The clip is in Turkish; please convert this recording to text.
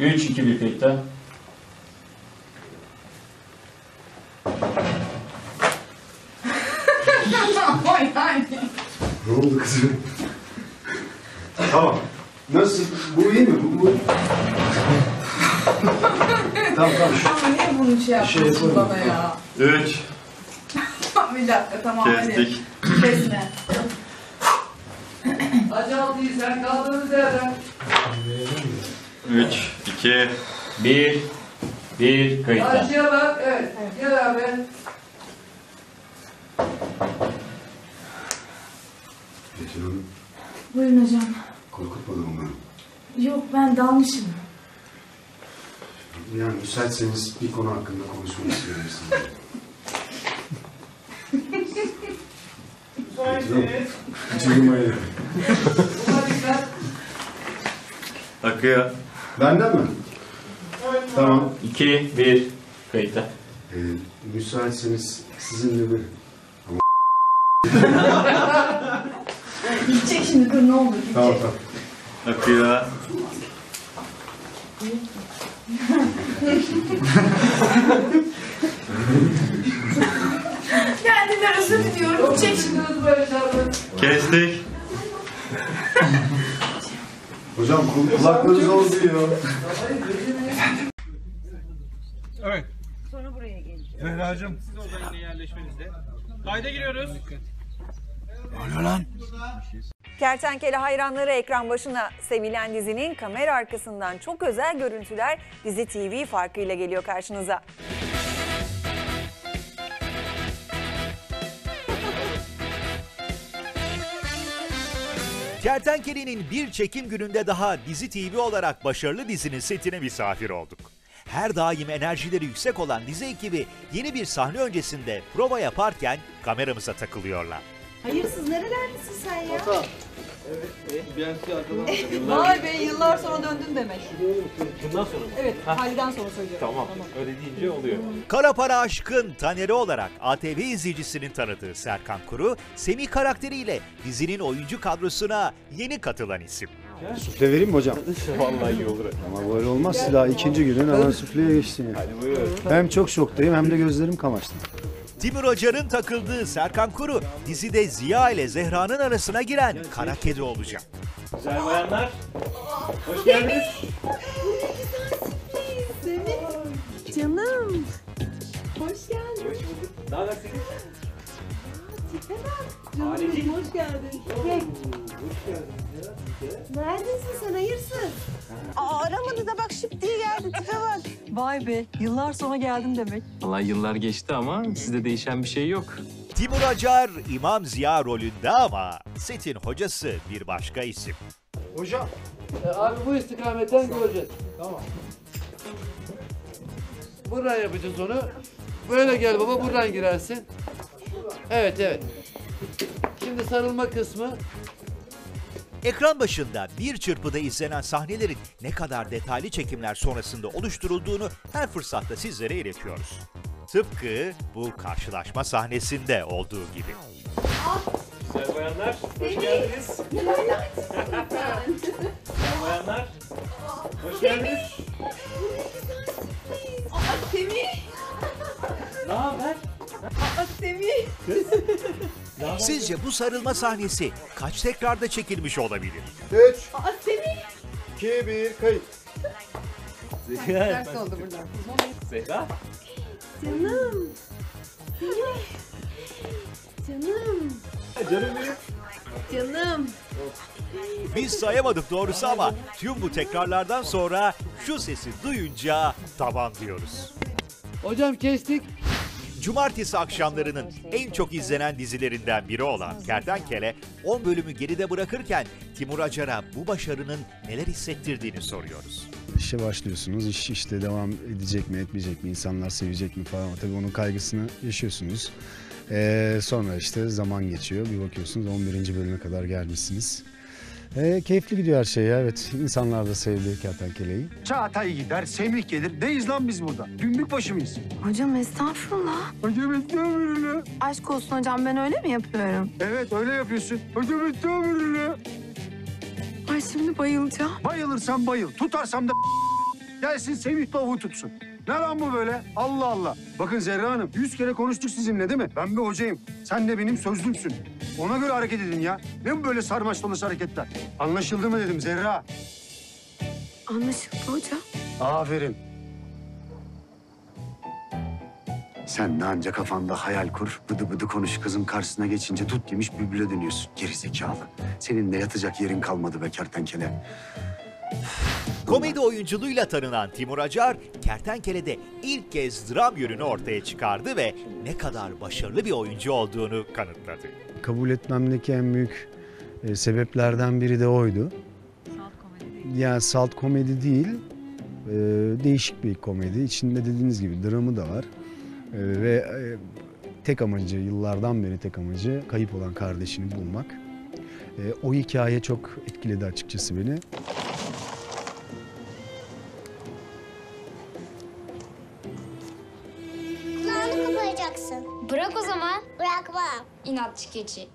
3, 2, 1 kayıtta. Ne oldu kızım? Tamam. Nasıl? Bu iyi mi? Bu... Tamam. Ama niye bunu yapıyorsun bana ya? 3. Bir dakika tamam Kestik. hadi. Kesme. Acalıyı sen kaldığınız yerden. 3, 2, 1 kayıtta. Acıya bak, evet. Gel abi. Betül Hanım, Buyurun hocam. korkutmadım umarım. Yok ben dalmışım. Yani müsaitseniz bir konu hakkında konuşmak istiyorum sizinle. Betül Hanım, hiç uyumayın. Akıyor. Benden mi? Tamam. 2, 1 kayıtta. Müsaitseniz sizinle bir... Gidecek şimdi kır ne olur gidecek. Tamam. Akıyor. Kendinden özür diliyorum. Gidecek şimdi. Kestik. Hocam kulaklarınız oluyor. Evet. Sonra buraya geleceğim. Zehracığım. Siz oradan yine yerleşmenizde. Kayda giriyoruz. Kertenkele hayranları ekran başına sevilen dizinin kamera arkasından çok özel görüntüler Dizi TV farkıyla geliyor karşınıza. Kertenkele'nin bir çekim gününde daha Dizi TV olarak başarılı dizinin setine misafir olduk. Her daim enerjileri yüksek olan dizi ekibi yeni bir sahne öncesinde prova yaparken kameramıza takılıyorlar. Hayırsız nerelerdesin sen ya? Vay be yıllar sonra döndün demek. Bundan sonra mı? Evet Halil'den sonra söylüyorum. Tamam. Öyle deyince oluyor. Kara Para Aşk'ın Taner'i olarak ATV izleyicisinin tanıdığı Serkan Kuru, Semih karakteriyle dizinin oyuncu kadrosuna yeni katılan isim. Sufle vereyim mi hocam? Vallahi iyi olur. Ama böyle olmaz. Daha ikinci günün hemen sufleye geçtin yani. Hadi buyur. Hem çok şoktayım hem de gözlerim kamaştı. Timur Acar'ın takıldığı Serkan Kuru, dizide Ziya ile Zehra'nın arasına giren kara kedi olacak. Güzel bayanlar. Hoş geldiniz. Canım. Hoş geldin. Ne haber senin? Tipe bak. Canım hoş geldin. Neredesin sen hayırsız? Aramadı da bak şıp diye geldi tipe bak. Vay be yıllar sonra geldin demek. Vallahi yıllar geçti ama sizde değişen bir şey yok. Timur Acar, İmam Ziya rolünde ama setin hocası bir başka isim. Hocam. Abi bu istikametten göreceğiz. Tamam. Buradan yapacağız onu. Böyle gel baba, buradan girersin. Evet. Şimdi sarılma kısmı. Ekran başında bir çırpıda izlenen sahnelerin ne kadar detaylı çekimler sonrasında oluşturulduğunu her fırsatta sizlere iletiyoruz. Tıpkı bu karşılaşma sahnesinde olduğu gibi. Güzel bayanlar. Hoş geldiniz. Güzel bayanlar. Hoş geldiniz. Semih. Ne haber? Semih. Sizce bu sarılma sahnesi kaç tekrarda çekilmiş olabilir? 3, Semih. 2, 1, kayıt. Ters oldu buradan. Zehra. Canım. Canım. Canım benim. Canım. Biz sayamadık doğrusu ama tüm bu tekrarlardan sonra şu sesi duyunca tamam diyoruz. Hocam kestik. Cumartesi akşamlarının en çok izlenen dizilerinden biri olan Kertenkele 10 bölümü geride bırakırken Timur Acar'a bu başarının neler hissettirdiğini soruyoruz. İşe başlıyorsunuz. İş işte devam edecek mi, etmeyecek mi, insanlar sevecek mi falan. Tabii onun kaygısını yaşıyorsunuz. Sonra işte zaman geçiyor. Bir bakıyorsunuz 11. bölüme kadar gelmişsiniz. Keyifli gidiyor her şey ya. Evet, insanlar da sevdi Kertenkele'yi. Çağatay gider, Semih gelir. Neyiz lan biz burada? Günlük başı mıyız? Hocam estağfurullah. Hocam estağfurullah. Aşk olsun hocam ben öyle mi yapıyorum? Evet öyle yapıyorsun. Hocam estağfurullah. Ay şimdi bayılacağım. Bayılırsan bayıl, tutarsam da gelsin Semih Doğu tutsun. Ne lan bu böyle? Allah Allah. Bakın Zerra Hanım 100 kere konuştuk sizinle değil mi? Ben bir hocayım. Sen de benim sözlümsün. Ona göre hareket edin ya. Ne bu böyle sarmaş dolaş hareketler? Anlaşıldı mı dedim Zerra? Anlaşıldı hocam. Aferin. Sen de anca kafanda hayal kur, bıdı bıdı konuş. Kızın karşısına geçince tut demiş bülbüle dönüyorsun. Gerizekalı. Senin de yatacak yerin kalmadı be kertenkele. Komedi oyunculuğuyla tanınan Timur Acar, Kertenkele'de ilk kez dram yönünü ortaya çıkardı ve ne kadar başarılı bir oyuncu olduğunu kanıtladı. Kabul etmemdeki en büyük sebeplerden biri de oydu. Yani salt komedi değil, değişik bir komedi. İçinde dediğiniz gibi dramı da var. Ve tek amacı, yıllardan beri tek amacı kayıp olan kardeşini bulmak. O hikaye çok etkiledi açıkçası beni. Kulağını kapayacaksın. Bırak o zaman. Bırakmam. İnatçı keçi.